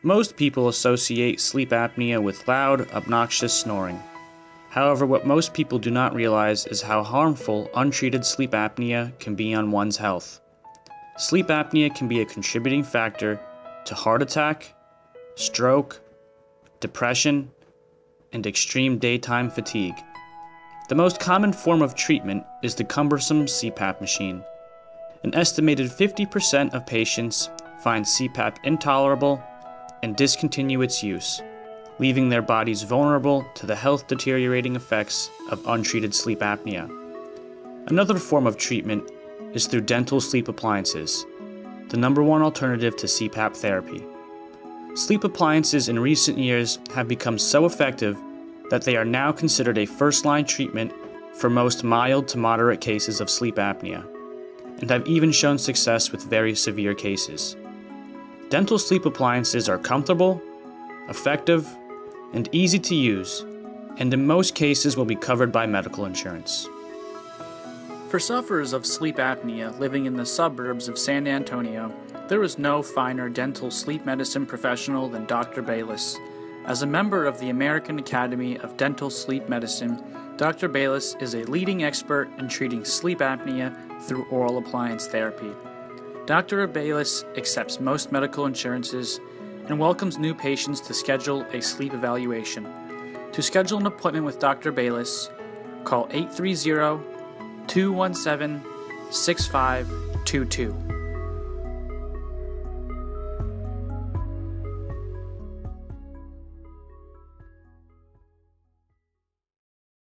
Most people associate sleep apnea with loud, obnoxious snoring. However, what most people do not realize is how harmful untreated sleep apnea can be on one's health. Sleep apnea can be a contributing factor to heart attack, stroke, depression, and extreme daytime fatigue. The most common form of treatment is the cumbersome CPAP machine. An estimated 50% of patients find CPAP intolerable and discontinue its use, leaving their bodies vulnerable to the health-deteriorating effects of untreated sleep apnea. Another form of treatment is through dental sleep appliances, the number one alternative to CPAP therapy. Sleep appliances in recent years have become so effective that they are now considered a first-line treatment for most mild to moderate cases of sleep apnea, and have even shown success with very severe cases. Dental sleep appliances are comfortable, effective, and easy to use, and in most cases will be covered by medical insurance. For sufferers of sleep apnea living in the suburbs of San Antonio, there is no finer dental sleep medicine professional than Dr. Bayless. As a member of the American Academy of Dental Sleep Medicine, Dr. Bayless is a leading expert in treating sleep apnea through oral appliance therapy. Dr. Bayless accepts most medical insurances and welcomes new patients to schedule a sleep evaluation. To schedule an appointment with Dr. Bayless, call 830-217-6522.